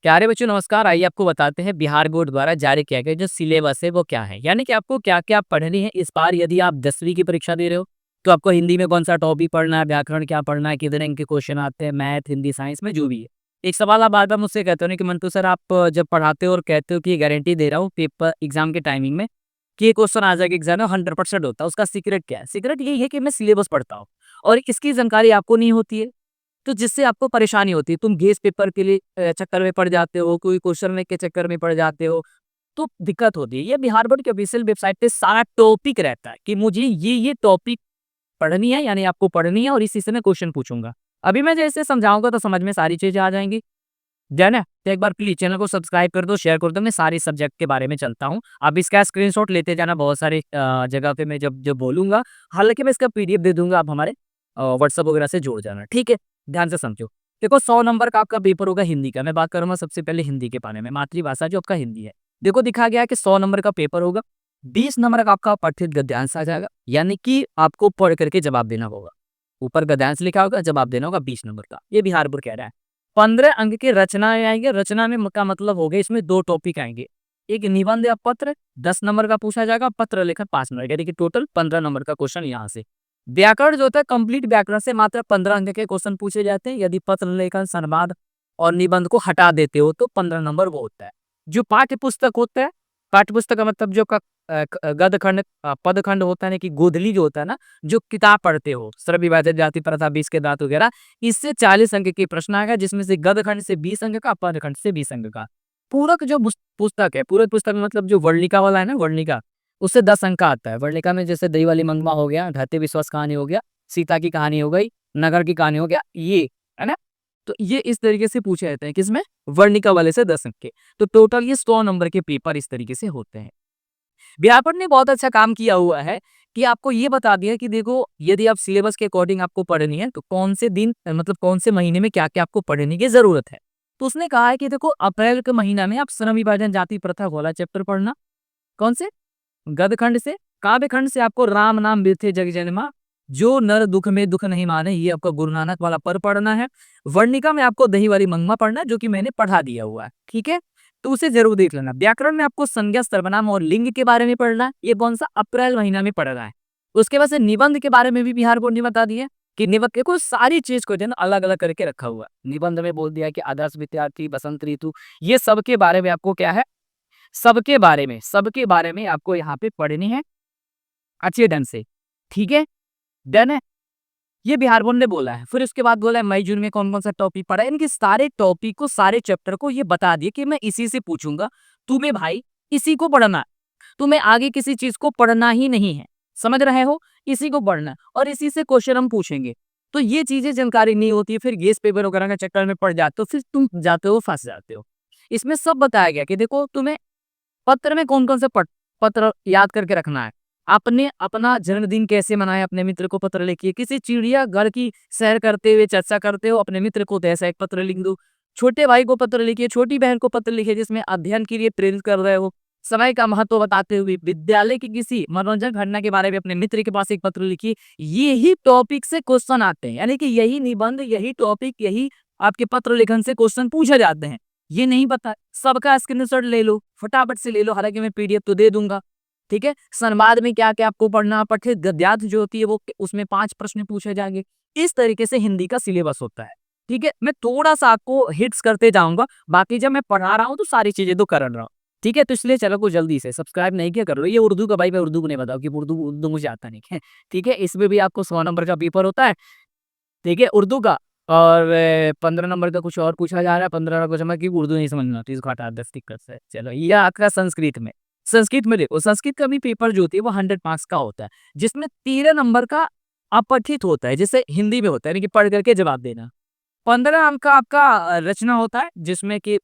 प्यारे बच्चों नमस्कार। आइए आपको बताते हैं बिहार बोर्ड द्वारा जारी किया गया जो सिलेबस है वो क्या है, यानी कि आपको क्या-क्या पढ़नी है इस बार। यदि आप 10वीं की परीक्षा दे रहे हो तो आपको हिंदी में कौन-सा टॉपिक पढ़ना है, व्याकरण क्या पढ़ना है, कितने अंक के क्वेश्चन आते हैं, मैथ, हिंदी, साइंस में जो भी है। एक सवाल आप बार-बार मुझसे कहते हो ना कि मंटू सर आप जब पढ़ाते हो और कहते हो कि गारंटी दे रहा हूँ पेपर एग्जाम के टाइमिंग में कि ये क्वेश्चन आ जाएगा एग्जाम में 100% होता है, उसका सीक्रेट क्या है? सीक्रेट यही है कि मैं सिलेबस पढ़ता हूँ और इसकी जानकारी आपको नहीं होती है। तो जिससे आपको परेशानी होती है, तुम गेस पेपर के लिए चक्कर में पड़ जाते हो, कोई क्वेश्चन के चक्कर में पड़ जाते हो, तो दिक्कत होती है। ये बिहार बोर्ड की ऑफिशियल वेबसाइट पे सारा टॉपिक रहता है कि मुझे ये टॉपिक पढ़नी है, यानी आपको पढ़नी है और इसी से मैं क्वेश्चन पूछूंगा। अभी मैं जैसे समझाऊंगा तो समझ में सारी चीजें आ जाएंगी। डन है? तो एक बार प्लीज चैनल को सब्सक्राइब कर दो, शेयर कर दो। मैं सारी सब्जेक्ट के बारे में चलता हूँ। आप इसका स्क्रीनशॉट लेते जाना बहुत सारे जगह पे मैं जब जब बोलूंगा। हालांकि मैं इसका पीडीएफ दे दूंगा, आप हमारे व्हाट्सएप वगैरह से जोड़ जाना, ठीक है? ध्यान से समझो। देखो 100 नंबर का आपका पेपर होगा हिंदी का। मैं बात करूंगा सबसे पहले हिंदी के बारे में, मातृभाषा जो आपका हिंदी है। देखो दिखा गया है कि 100 नंबर का पेपर होगा, 20 नंबर का आपका पठित गद्यांश आ जाएगा, यानी कि आपको पढ़ करके जवाब देना होगा। ऊपर गद्यांश लिखा होगा, जवाब देना होगा 20 नंबर का। ये बिहार बोर्ड कह रहा है। 15 अंक की रचनाएं आएंगे। रचना में का मतलब हो गया, इसमें 2 टॉपिक आएंगे। एक निबंध या पत्र 10 नंबर का पूछा जाएगा, पत्र लेखन 5 नंबर का, यानी कि टोटल 15 नंबर का क्वेश्चन यहाँ से। व्याकरण जो होता है कंप्लीट व्याकरण से मात्र 15 अंक के क्वेश्चन पूछे जाते हैं। यदि पत्र लेखन, संवाद और निबंध को हटा देते हो तो 15 नंबर वो होता है। जो पाठ्य पुस्तक होता है, पाठ्य पुस्तक का मतलब जो गद खंड पद खंड होता है, यानी कि गोधली जो होता है ना, जो किताब पढ़ते हो, सर्व विभाजन, जाति प्रथा, 20 के दांत वगैरह, इससे 40 अंक की प्रश्न आएगा, जिसमें से गद खंड से 20 अंक का, पद खंड से 20 अंक का। पूरक जो पुस्तक है, पूरक पुस्तक मतलब जो वर्णिका वाला है ना, वर्णिका, उससे 10 अंक का आता है। वर्णिका में जैसे दही वाली मंगवा हो गया, ढाते विश्वास कहानी हो गया, सीता की कहानी हो गई, नगर की कहानी हो गया, ये है ना। तो ये इस तरीके से पूछे जाते हैं, किसमें? वर्णिका वाले से 10 अंक के। तो टोटल ये 100 नंबर के पेपर इस तरीके से होते हैं। व्यापक ने बहुत अच्छा काम किया हुआ है कि आपको ये बता दिया कि देखो यदि आप सिलेबस के अकॉर्डिंग आपको पढ़नी है तो कौन से दिन मतलब कौन से महीने में क्या क्या आपको पढ़ने की जरूरत है। तो उसने कहा है कि देखो अप्रैल के महीना में आप श्रम विभाजन, जाति प्रथा वाला चैप्टर पढ़ना। कौन से? गद खंड से। काव्य खंड से आपको राम नाम बिरथे जग जन्मा, जो नर दुख में दुख नहीं माने, ये आपका गुरु नानक वाला पर पढ़ना है। वर्णिका में आपको दही वाली मंगमा पढ़ना है, जो कि मैंने पढ़ा दिया हुआ है, ठीक है? तो उसे जरूर देख लेना। व्याकरण में आपको संज्ञा, सर्वनाम और लिंग के बारे में पढ़ना है। ये कौन सा? अप्रैल महीना में पढ़ रहा है। उसके बाद से निबंध के बारे में भी बिहार बोर्ड ने बता दिया कि निबंध देखो सारी चीज को जो है ना अलग अलग करके रखा हुआ है। निबंध में बोल दिया कि आदर्श विद्यार्थी, बसंत ऋतु, ये सबके बारे में आपको क्या है, सबके बारे में आपको यहाँ पे पढ़नी है अच्छे ढंग से, ठीक है? डन है? ये बिहार बोर्ड ने बोला है। फिर उसके बाद बोला है मई जून में कौन कौन सा टॉपिक पढ़ा है। इनके सारे टॉपिक को, सारे चैप्टर को ये बता दिए कि मैं इसी से पूछूंगा। तुम्हें भाई इसी को पढ़ना है, तुम्हें आगे किसी चीज को पढ़ना ही नहीं है। समझ रहे हो? इसी को पढ़ना है और इसी से क्वेश्चन हम पूछेंगे। तो ये चीजें जानकारी नहीं होती है, फिर गेस पेपर वगैरह के चक्कर में पड़ जाते हो, फिर तुम जाते हो, फंस जाते हो। इसमें सब बताया गया कि देखो तुम्हें पत्र में कौन कौन से पत्र याद करके रखना है। आपने अपना जन्मदिन कैसे मनाया, अपने मित्र को पत्र लिखिए। किसी चिड़ियाघर की सैर करते हुए चर्चा करते हो, अपने मित्र को तो ऐसा एक पत्र लिख दो। छोटे भाई को पत्र लिखिए, छोटी बहन को पत्र लिखिए जिसमें अध्ययन के लिए प्रेरित कर रहे हो। समय का महत्व बताते हुए विद्यालय की किसी मनोरंजक घटना के बारे में अपने मित्र के पास एक पत्र लिखिए। यही टॉपिक से क्वेश्चन आते हैं, यानी कि यही निबंध, यही टॉपिक, यही आपके पत्र लेखन से क्वेश्चन पूछे जाते हैं। ये नहीं पता, सबका स्क्रीनशॉट ले लो, फटाफट से ले लो। हालांकि मैं पीडीएफ तो दे दूंगा, ठीक है? संवाद में क्या क्या आपको पढ़ना, पठित गद्यांश जो होती है वो उसमें 5 प्रश्न पूछे जाएंगे। इस तरीके से हिंदी का सिलेबस होता है, ठीक है? मैं थोड़ा सा आपको हिट्स करते जाऊंगा, बाकी जब मैं पढ़ा रहा हूँ तो सारी चीजें तो कर रहा हूँ, ठीक है? तो इसलिए चलो को जल्दी से सब्सक्राइब नहीं किया कर लो। ये उर्दू का भाई, मैं उर्दू को नहीं बताऊँ कि उर्दू उर्दू मुझे आता नहीं है, ठीक है? इसमें भी आपको 100 नंबर का पेपर होता है, ठीक है, उर्दू का। और 15 नंबर का कुछ और पूछा जा रहा है। 15 का समझ कि उर्दू नहीं समझना तो इसको हटा 10 दिक्कत से। चलो ये आपका संस्कृत में। संस्कृत में देखो, संस्कृत का भी पेपर जो होती है वो 100 मार्क्स का होता है, जिसमें 13 नंबर का अपठित होता है, जैसे हिंदी में होता है, यानी कि पढ़ करके जवाब देना। 15 अंक का आपका रचना होता है, जिसमें कि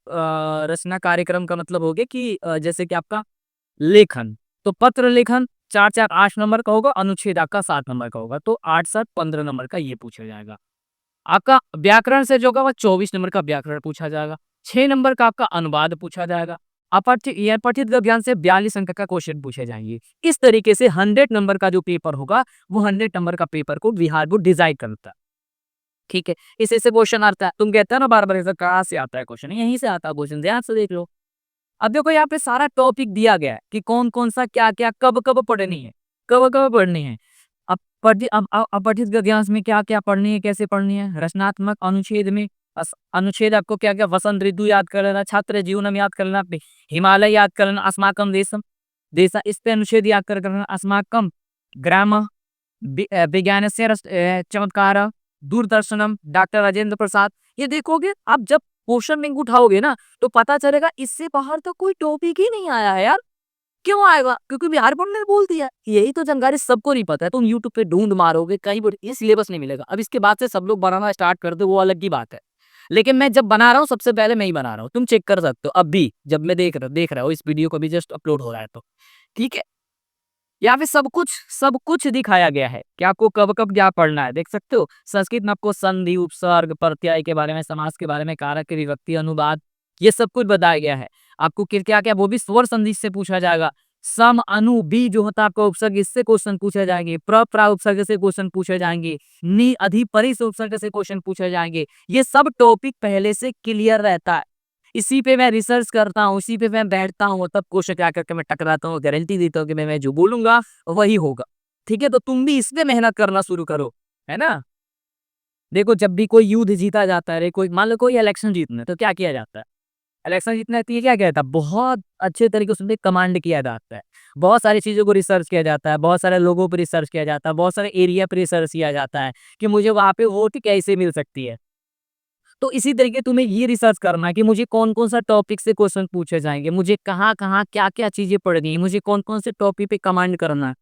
रचना कार्यक्रम का मतलब हो गया कि जैसे कि आपका लेखन, तो पत्र लेखन 4-4 8 नंबर का होगा, अनुच्छेद आपका 7 नंबर का होगा, तो 8-7 15 नंबर का ये पूछा जाएगा। आपका व्याकरण से जो होगा वो 24 नंबर का व्याकरण पूछा जाएगा। 6 नंबर का आपका अनुवाद पूछा जाएगा। अपठित या पठित गद्यांश से 42 अंक का क्वेश्चन पूछे जाएंगे। इस तरीके से 100 नंबर का जो पेपर होगा वो 100 नंबर का पेपर को बिहार बोर्ड डिजाइन करता है। ठीक है, इसी से क्वेश्चन आता है। तुम कहते हो ना बार बार ऐसा, कहाँ से आता है क्वेश्चन, यहीं से आता है क्वेश्चन, ध्यान से देख लो। अब देखो यहाँ पे सारा टॉपिक दिया गया है कि कौन कौन सा क्या क्या कब कब पढ़नी है, कब कब पढ़नी है। अब अपठित गद्यांश में क्या क्या पढ़नी है, कैसे पढ़नी है। रचनात्मक अनुच्छेद में अनुच्छेद आपको क्या क्या, वसंत ऋतु याद कर लेना, छात्र जीवनम याद कर लेना, हिमालय याद कर लेना, अस्माकम देशम देशा, इस पे अनुच्छेद याद कर लेना, अस्माकम ग्राम विज्ञान से चमत्कार, दूरदर्शनम, डॉक्टर राजेंद्र प्रसाद। ये देखोगे आप, जब क्वेश्चन लिंक उठाओगे ना तो पता चलेगा इससे बाहर तो कोई टॉपिक ही नहीं आया है यार। क्यों आएगा? क्योंकि बिहार बोर्ड ने बोल दिया। यही तो जानकारी सबको नहीं पता है। तुम यूट्यूब पे ढूंढ मारोगे कहीं पर ये सिलेबस नहीं मिलेगा। अब इसके बाद से सब लोग बनाना स्टार्ट कर दो, वो अलग की बात है। लेकिन मैं जब बना रहा हूँ सबसे पहले मैं ही बना रहा हूँ, तुम चेक कर सकते हो। अब भी जब मैं देख रहा हूँ इस वीडियो को भी जस्ट अपलोड हो रहा है तो ठीक है। यहाँ पे सब कुछ दिखाया गया है कि आपको कब कब क्या पढ़ना है, देख सकते हो। संस्कृत में आपको संधि, उपसर्ग, प्रत्यय के बारे में, समास के बारे में, कारक, विभक्ति, अनुवाद, ये सब कुछ बताया गया है। आपको क्या क्या वो भी स्वर संधि से पूछा जाएगा। सम अनु बी जो होता है आपका उपसर्ग, इससे क्वेश्चन पूछे जाएंगे। प्रा उपसर्ग से क्वेश्चन पूछे जाएंगे। नि अधि परि से उपसर्ग से क्वेश्चन पूछे जाएंगे। ये सब टॉपिक पहले से क्लियर रहता है। इसी पे मैं रिसर्च करता हूँ, इसी पे मैं बैठता हूँ, तब क्वेश्चन क्या करके मैं टकराता हूँ। गारंटी देता हूँ कि मैं जो बोलूंगा वही होगा। ठीक है, तो तुम भी इस पे मेहनत करना शुरू करो, है ना। देखो जब भी कोई युद्ध जीता जाता है, कोई मान लो कोई इलेक्शन जीतना है, तो क्या किया जाता है? इलेक्शन जीतना है तो ये क्या कहता है, बहुत अच्छे तरीके से कमांड किया जाता है। बहुत सारी चीजों को रिसर्च किया जाता है, बहुत सारे लोगों पर रिसर्च किया जाता है, बहुत सारे एरिया पर रिसर्च किया जाता है कि मुझे वहां पे वोट कैसे मिल सकती है। तो इसी तरीके तुम्हें ये रिसर्च करना है कि मुझे कौन कौन सा टॉपिक से क्वेश्चन पूछे जाएंगे, मुझे कहाँ कहाँ क्या क्या चीजें पढ़नी है, मुझे कौन कौन से टॉपिक पे कमांड करना है,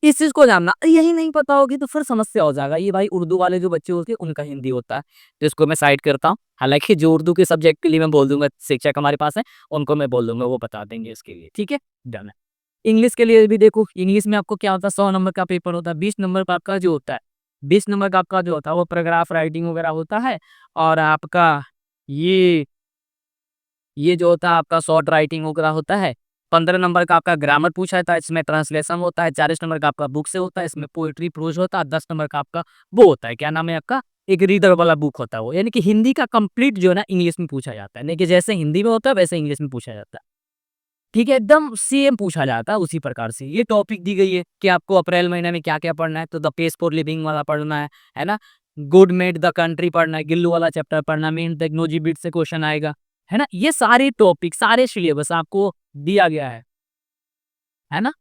इस चीज को जानना। यही नहीं पता होगी तो फिर समस्या हो जाएगा। ये भाई उर्दू वाले जो बच्चे होते हैं उनका हिंदी होता है, तो इसको मैं साइड करता हूँ। हालांकि जो उर्दू के सब्जेक्ट के लिए मैं बोल दूंगा, शिक्षक हमारे पास है, उनको मैं बोल दूंगा, वो बता देंगे इसके लिए। ठीक है, डन है। इंग्लिश के लिए भी देखो, इंग्लिश में आपको क्या होता है, 100 नंबर का पेपर होता है। 20 नंबर का आपका जो होता है, 20 नंबर का आपका जो होता है वो पैराग्राफ राइटिंग वगैरह होता है। और आपका ये ये जो होता है आपका शॉर्ट राइटिंग वगैरह होता है। 15 नंबर का आपका ग्रामर पूछा जाता है, इसमें ट्रांसलेशन होता है। 40 नंबर का आपका बुक से होता है, इसमें पोएट्री प्रोज होता है। 10 नंबर का आपका वो होता है, क्या नाम है आपका, एक रीडर वाला बुक होता है वो। यानी कि हिंदी का कंप्लीट जो है ना इंग्लिश में पूछा जाता है, नहीं कि जैसे हिंदी में होता है वैसे इंग्लिश में पूछा जाता है। ठीक है, एकदम सेम पूछा जाता है उसी प्रकार से। ये टॉपिक दी गई है कि आपको अप्रैल महीने में क्या क्या पढ़ना है, तो द पेस फॉर लिविंग वाला पढ़ना है ना। गुड मेड द कंट्री पढ़ना है, गिल्लू वाला चैप्टर पढ़ना, मेन टेक्नोलॉजी बिट से क्वेश्चन आएगा, है ना। ये सारे टॉपिक, सारे सिलेबस आपको दिया गया है ना।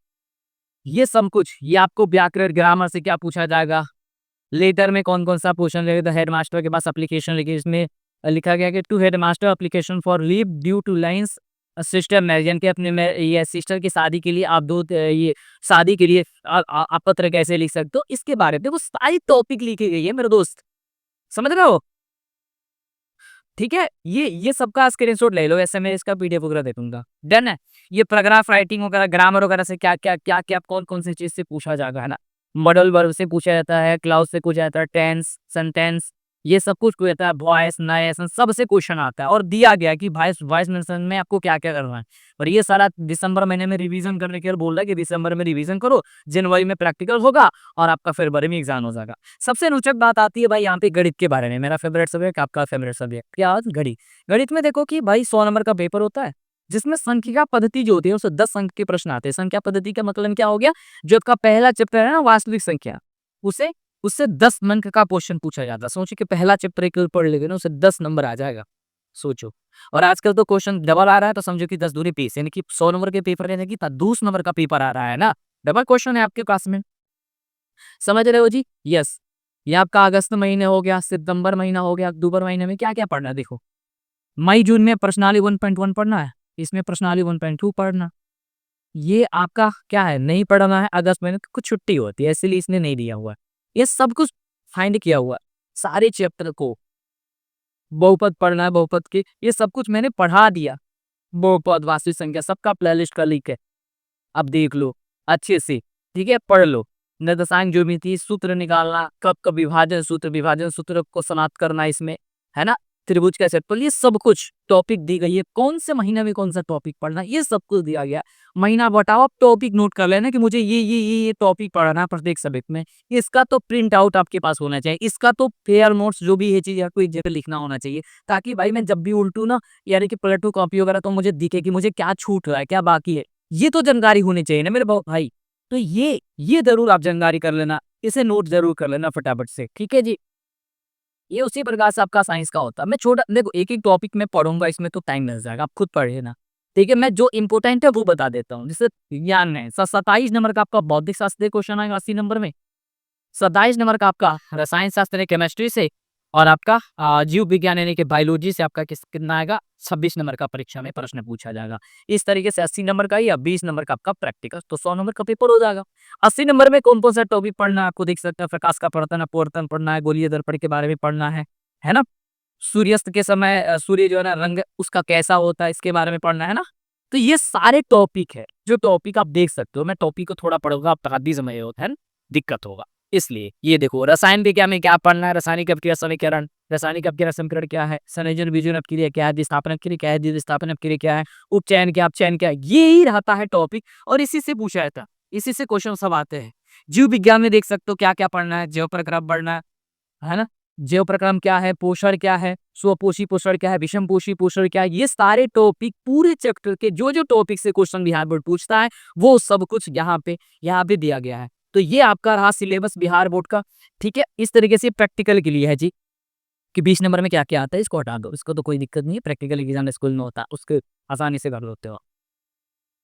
ये सब कुछ, ये आपको व्याकरण ग्रामर से क्या पूछा जाएगा, लेटर में कौन कौन सा क्वेश्चन लगेगा। हेडमास्टर के पास एप्लीकेशन लिखी, इसमें लिखा गया कि to headmaster application for leave due to lines sister marriage, के अपने ये सिस्टर की शादी के लिए आप ये शादी के लिए आप पत्र कैसे लिख सकते हो, इसके बारे में देखो सारी टॉपिक लिखी गई है मेरे दोस्त, समझ रहे हो। ठीक है, ये सबका स्क्रीनशॉट ले लो, ऐसे मैं इसका पीडीएफ वगैरह दे दूंगा। डन है। ये पैराग्राफ राइटिंग वगैरह, ग्रामर वगैरह से क्या कौन कौन सी चीज से पूछा जाएगा, है ना। मॉडल वर्ब से पूछा जाता है, क्लाउज से पूछा जाता है, टेंस, सेंटेंस, ये सब कुछ पूछा जाता है। वॉइस, नॉइस, सबसे क्वेश्चन आता है और दिया गया है कि वॉइस वॉइस मेंशन में आपको क्या क्या करना है। और ये सारा दिसंबर महीने में रिवीजन करने के लिए बोल रहा है कि दिसंबर में रिवीजन करो, जनवरी में प्रैक्टिकल होगा और आपका फरवरी में एग्जाम हो जाएगा। सबसे रोचक बात आती है भाई यहाँ पे गणित के बारे में। मेरा फेवरेट सब्जेक्ट, आपका फेवरेट सब्जेक्ट क्या, गणित। गणित में देखो कि भाई 100 नंबर का पेपर होता है, जिसमें संख्या पद्धति जो होती है उससे 10 अंक के प्रश्न आते हैं। संख्या पद्धति का मतलब क्या हो गया, जो आपका पहला चैप्टर है ना वास्तविक संख्या, उसे उससे 10 अंक का क्वेश्चन पूछा जाता है। सोचो कि पहला चैप्टर एक पढ़ लेगे ना, उससे 10 नंबर आ जाएगा, सोचो। और आजकल तो क्वेश्चन डबल आ रहा है, तो समझो कि 10 दूनी 20, यानी कि 100 नंबर के पेपर लेने की 200 नंबर का पेपर आ रहा है ना, डबल क्वेश्चन है आपके पास में। समझ रहे हो जी, यस। ये आपका अगस्त महीने हो गया, सितंबर महीना हो गया, अक्टूबर महीने में क्या क्या पढ़ना है देखो। मई जून में प्रश्नावली 1.1 पढ़ना है, इसमें प्रश्नावली 1.2 पढ़ना। ये आपका क्या है, नहीं पढ़ना है, अगस्त महीने कुछ छुट्टी होती है इसलिए इसने नहीं दिया हुआ है। ये सब कुछ फाइंड किया हुआ है, सारे चैप्टर को। बहुपद पढ़ना है, बहुपद के ये सब कुछ मैंने पढ़ा दिया। बहुपद, वास्तविक संख्या, सबका प्लेलिस्ट का लिंक है, अब देख लो अच्छे से। ठीक है, पढ़ लो। निर्देशांक ज्योमेट्री, सूत्र निकालना, कब कब विभाजन सूत्र को समाप्त करना इसमें, है ना। त्रिभुज का क्षेत्रफल, ये सब कुछ टॉपिक दी गई है। कौन से महीने में कौन सा टॉपिक पढ़ना है, ये सब कुछ दिया गया है। महीना बताओ, आप टॉपिक नोट कर लेना कि मुझे ये टॉपिक पढ़ना है प्रत्येक सब्जेक्ट में। इसका तो प्रिंट आउट आपके पास होना चाहिए, इसका तो फेयर नोट्स जो भी ये चीज़ आपको एक जगह लिखना होना चाहिए, ताकि भाई मैं जब भी उल्टू ना, यानी कि पलटू कॉपी वगैरह, तो मुझे दिखे कि मुझे क्या छूट रहा है, क्या बाकी है। ये तो जानकारी होनी चाहिए ना मेरे भाई। तो ये ज़रूर आप जानकारी कर लेना, इसे नोट ज़रूर कर लेना फटाफट से, ठीक है जी। ये उसी प्रकार से आपका साइंस का होता है। मैं छोटा देखो, एक-एक टॉपिक मैं पढ़ूँगा, इसमें तो टाइम लग जाएगा, आप खुद पढ़िए ना। ठीक है, मैं जो इम्पोर्टेंट है वो बता देता हूँ, जैसे ज्ञान में 27 नंबर का आपका भौतिक शास्त्र से क्वेश्चन आएगा 80 नंबर में। 27 नंबर का आपका रसायन शास्त्र केमिस्ट्री से, और आपका जीव विज्ञान यानी कि बायोलॉजी से आपका कितना आएगा, 26 नंबर का परीक्षा में प्रश्न पूछा जाएगा। इस तरीके से 80 नंबर का या 20 नंबर का आपका प्रैक्टिकल, तो 100 नंबर का पेपर हो जाएगा। 80 नंबर में कौन कौन सा टॉपिक पढ़ना है आपको देख सकते हैं, प्रकाश का पवर्तन अपवर्तन पढ़ना है, गोलीय दर्पण के बारे में पढ़ना है ना? सूर्यास्त के समय सूर्य जो है ना रंग उसका कैसा होता है, इसके बारे में पढ़ना है ना? तो ये सारे टॉपिक है, जो टॉपिक आप देख सकते हो। मैं टॉपिक को थोड़ा पढ़ूँगा, आप आधी समय होता है ना, दिक्कत होगा। इसलिए ये देखो, रसायन विज्ञान में क्या पढ़ना है, रासायनिक अभिक्रिया समीकरण, रासायनिक अभिक्रिया समीकरण क्या है, संयोजन वियोजन अभिक्रिया क्या है, विस्थापन अभिक्रिया क्या है, द्विविस्थापन अभिक्रिया क्या है, उपचयन क्या, अपचयन क्या है, ये ही रहता है टॉपिक, और इसी से पूछा जाता है, इसी से क्वेश्चन सब आते हैं। जीव विज्ञान में देख सकते हो क्या-क्या पढ़ना है, जैव प्रक्रम पढ़ना है ना? जैव प्रक्रम क्या है, पोषण क्या है, स्वपोषी पोषण क्या है, विषमपोषी पोषण क्या है, ये सारे टॉपिक पूरे चैप्टर के जो टॉपिक से क्वेश्चन बिहार बोर्ड पूछता है, वो सब कुछ यहाँ पे दिया गया है। तो ये आपका रहा सिलेबस बिहार बोर्ड का, ठीक है। इस तरीके से प्रैक्टिकल के लिए है जी, कि 20 नंबर में क्या-क्या आता है, इसको हटा दो, इसको तो कोई दिक्कत नहीं है, प्रैक्टिकल एग्जाम स्कूल में होता है, उसको आसानी से कर लेते हो।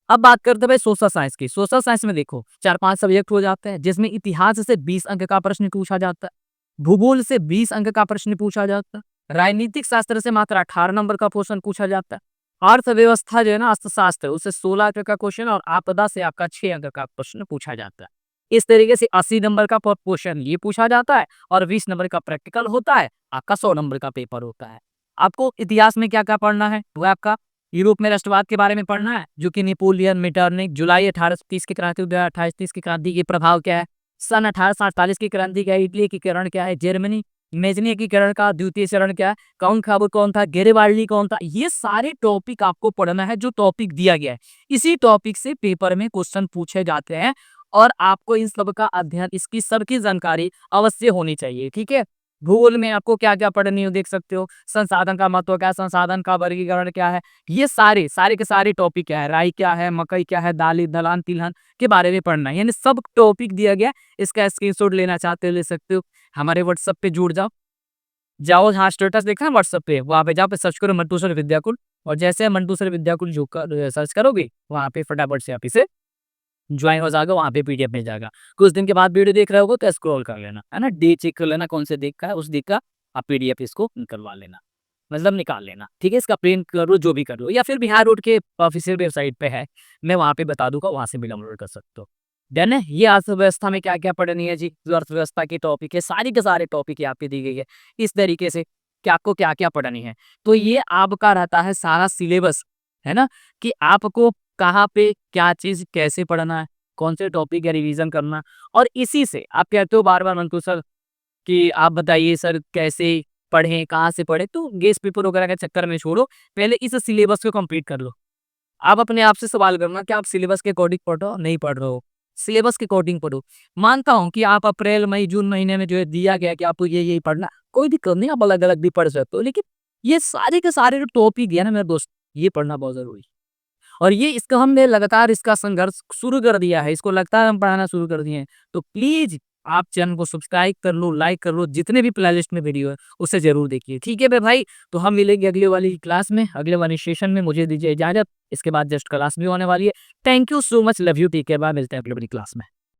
अब बात करते हैं भाई सोशल साइंस की। सोशल साइंस में देखो 4-5 सब्जेक्ट हो जाते हैं, जिसमें इतिहास से 20 अंक का प्रश्न पूछा जाता है, भूगोल से 20 अंक का प्रश्न पूछा जाता है, राजनीतिक शास्त्र से मात्र 18 नंबर का क्वेश्चन पूछा जाता है, अर्थव्यवस्था जो है ना, अर्थशास्त्र, उससे 16 अंक का क्वेश्चन, और आपदा से आपका 6 अंक का प्रश्न पूछा जाता है। इस तरीके से 80 नंबर का क्वेश्चन ये पूछा जाता है, और 20 नंबर का प्रैक्टिकल होता है, आपका 100 नंबर का पेपर होता है। आपको इतिहास में क्या-क्या पढ़ना है, वो आपका यूरोप में राष्ट्रवाद के बारे में पढ़ना है, जो कि नेपोलियन, मेटरनिक, जुलाई 1830 की क्रांति, 1830 की क्रांति के प्रभाव क्या है, सन 1847 की क्रांति क्या है, इटली एकीकरण क्या है, जर्मनी मेजनी एकीकरण का द्वितीय चरण क्या है, काउंट खाबर कौन था, गेरिबाल्डी कौन था, ये सारे टॉपिक आपको पढ़ना है, जो टॉपिक दिया गया है। इसी टॉपिक से पेपर में क्वेश्चन पूछे जाते हैं, और आपको इन सब का अध्ययन, इसकी सबकी जानकारी अवश्य होनी चाहिए, ठीक है। भूगोल में आपको क्या-क्या पढ़नी हो देख सकते हो, संसाधन का महत्व क्या है, संसाधन का वर्गीकरण क्या है, ये सारे के सारे टॉपिक क्या है, राई क्या है, मकई क्या है, दाली, दलहन, तिलहन के बारे में पढ़ना है, यानी सब टॉपिक दिया गया है। इसका स्क्रीनशॉट लेना चाहते हो ले सकते हो, हमारे व्हाट्सएप पे जुड़ जाओ। हाँ, स्टेटस देखा है व्हाट्सएप पे, वहाँ पे जाओ, पे सर्च करो मंटू सर विद्याकुल, और जैसे मंटू सर विद्याकुल जो सर्च करोगे, वहाँ पे फटाफट से आप इसे ज्वाइन हो जाएगा, वहाँ पे पीडीएफ मिल जाएगा। कुछ दिन के बाद वीडियो देख रहे होगे तो स्क्रॉल कर लेना, है ना? डे चेक कर लेना कौन से दिन का है, उस दिन का आप पीडीएफ इसको निकलवा लेना, मतलब निकाल लेना, ठीक है? इसका प्रिंट करो, जो भी कर लो, या फिर बिहार बोर्ड के ऑफिशियल वेबसाइट पे है, मैं वहाँ पे बता दूँगा, वहाँ से भी डाउनलोड कर सकते हो। डन है? ये अर्थव्यवस्था में क्या-क्या पढ़नी है जी, जो अर्थव्यवस्था के टॉपिक है, सारी के सारे टॉपिक यहाँ पे दी गई है। इस तरीके से कि आपको क्या-क्या पढ़नी है। तो ये आपका रहता है सारा सिलेबस, है ना? कि आपको कहाँ पे क्या चीज़ कैसे पढ़ना है, कौन से टॉपिक का रिवीजन करना, और इसी से आप कहते हो बार-बार मंटू सर कि आप बताइए सर कैसे पढ़ें, कहाँ से पढ़ें? तो गेस पेपर वगैरह के चक्कर में छोड़ो, पहले इस सिलेबस को कंप्लीट कर लो। आप अपने आप से सवाल करना कि आप सिलेबस के अकॉर्डिंग पढ़ रहे हो, नहीं पढ़ रहे हो। सिलेबस के अकॉर्डिंग पढ़ो। मानता हूँ कि आप अप्रैल, मई, जून महीने में जो है दिया गया है कि आपको ये पढ़ना है, कोई दिक्कत नहीं, आप अलग-अलग भी पढ़ सकते हो। लेकिन ये सारे के सारे जो टॉपिक है ना मेरे दोस्त, ये पढ़ना बहुत ज़रूरी है। और ये इसका हमने लगातार इसका संघर्ष शुरू कर दिया है, इसको लगातार हम पढ़ाना शुरू कर दिए हैं। तो प्लीज़ आप चैनल को सब्सक्राइब कर लो, लाइक कर लो, जितने भी प्लेलिस्ट में वीडियो है, उसे ज़रूर देखिए। ठीक है मेरे भाई? तो हम मिलेंगे अगले वाली क्लास में, अगले वाले सेशन में। मुझे दीजिए इजाज़त, इसके बाद जस्ट क्लास भी होने वाली है। Thank you so much, love you, take care, bye, मिलते हैं अगली वाली क्लास में।